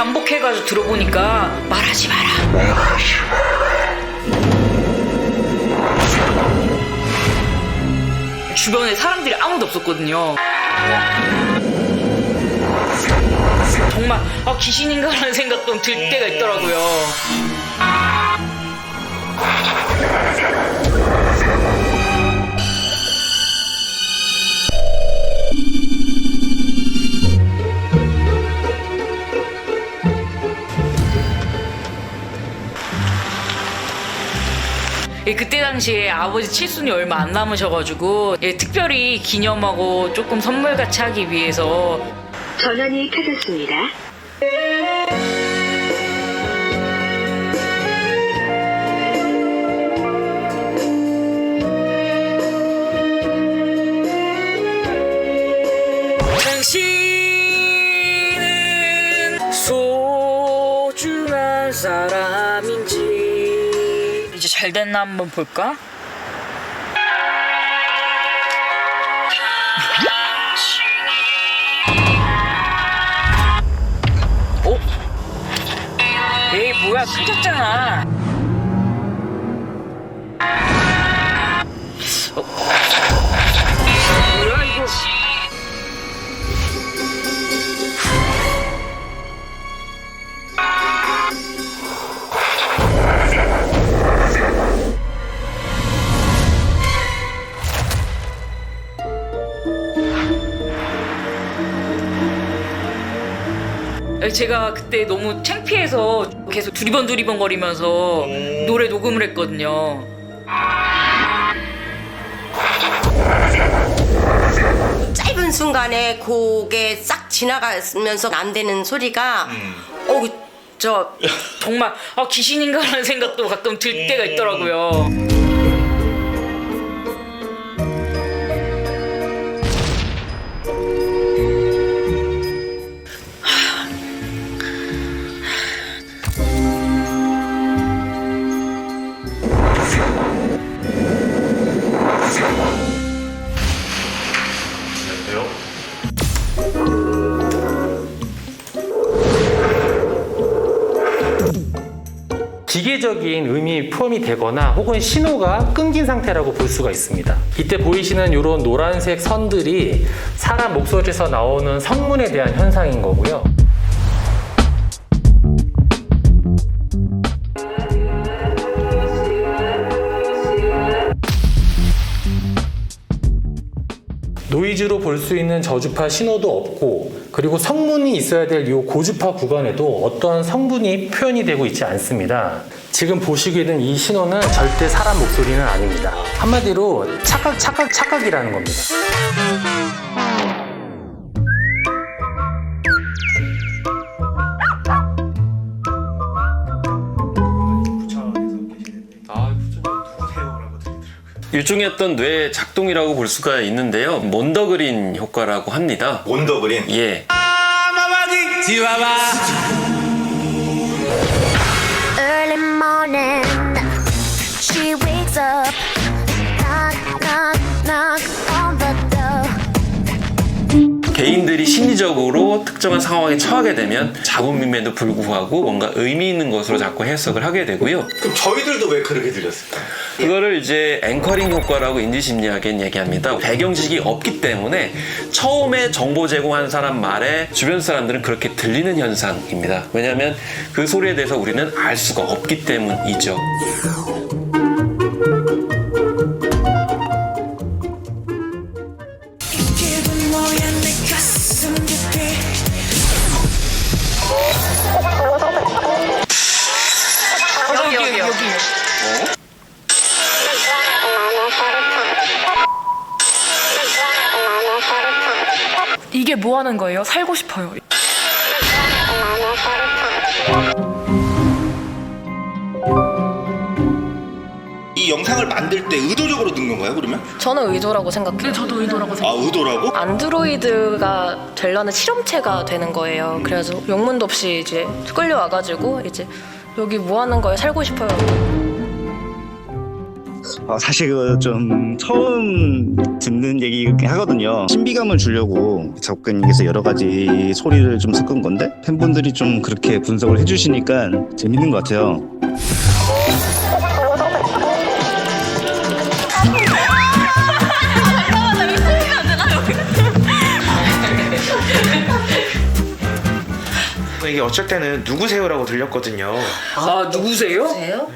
반복해가지고 들어보니까 말하지 마라. 주변에 사람들이 아무도 없었거든요. 정말 귀신인가라는 생각도 들 때가 있더라고요. 그때 당시에 아버지 칠순이 얼마 안 남으셔가지고 특별히 기념하고 조금 선물같이 하기 위해서 전원이 켜졌습니다. 당신은 소중한 사람인지. 이제 잘 됐나 한번 볼까? 에이 뭐야, 끊겼잖아. 뭐야 이거. 제가 그때 너무 창피해서 계속 두리번 거리면서 노래 녹음을 했거든요. 짧은 순간에 그게 싹 지나가면서 안 되는 소리가 정말 귀신인가라는 생각도 가끔 들 때가 있더라고요. 기계적인 음이 포함이 되거나 혹은 신호가 끊긴 상태라고 볼 수가 있습니다. 이때 보이시는 이런 노란색 선들이 사람 목소리에서 나오는 성문에 대한 현상인 거고요. 노이즈로 볼 수 있는 저주파 신호도 없고, 그리고 성문이 있어야 될 이 고주파 구간에도 어떠한 성분이 표현이 되고 있지 않습니다. 지금 보시게 된 이 신호는 절대 사람 목소리는 아닙니다. 한마디로 착각이라는 겁니다. 일종의 어떤 뇌 작동이라고 볼 수가 있는데요. 몬더그린 효과라고 합니다. 몬더그린? 예. Early morning, she wakes up, knock, knock, knock on the door. 개인들이 심리적으로 특정한 상황에 처하게 되면 잡음임에도 불구하고 뭔가 의미 있는 것으로 자꾸 해석을 하게 되고요. 그럼 저희들도 왜 그렇게 들렸을까요? 그거를 이제 앵커링 효과라고 인지심리학엔 얘기합니다. 배경 지식이 없기 때문에 처음에 정보 제공한 사람 말에 주변 사람들은 그렇게 들리는 현상입니다. 왜냐하면 그 소리에 대해서 우리는 알 수가 없기 때문이죠. 여기. 이게 뭐 하는 거예요? 살고 싶어요. 이 영상을 만들 때 의도적으로 넣은 건가요, 그러면? 저는 의도라고 생각해요. 저도 의도라고 생각해요. 아, 의도라고? 안드로이드가 되려는 실험체가 되는 거예요. 그래서 영문도 없이 이제 끌려와가지고 이제 여기 뭐 하는 거예요? 살고 싶어요. 사실 그 좀 처음 듣는 얘기긴 하거든요. 신비감을 주려고 작곡가님께서 여러 가지 소리를 좀 섞은 건데 팬분들이 좀 그렇게 분석을 해주시니까 재밌는 것 같아요. 이게 어쩔 때는 누구세요라고 들렸거든요. 아, 누구세요? 누구세요?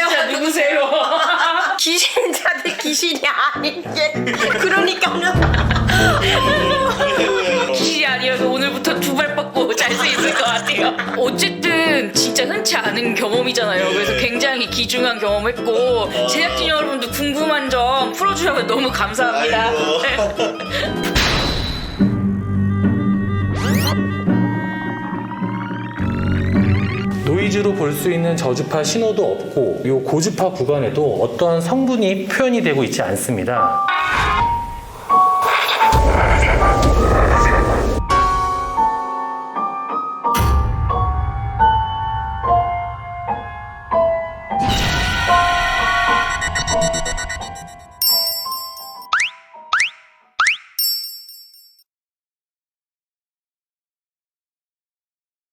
진짜 누구세요? 귀신자들 귀신이 아닌 게 그러니까는 귀신이 아니어서 오늘부터 두 발 뻗고 잘 수 있을 것 같아요. 어쨌든 진짜 흔치 않은 경험이잖아요. 그래서 굉장히 귀중한 경험했고 제작진 여러분도 궁금한 점 풀어주셔서 너무 감사합니다. 노이즈로 볼 수 있는 저주파 신호도 없고 이 고주파 구간에도 어떠한 성분이 표현이 되고 있지 않습니다.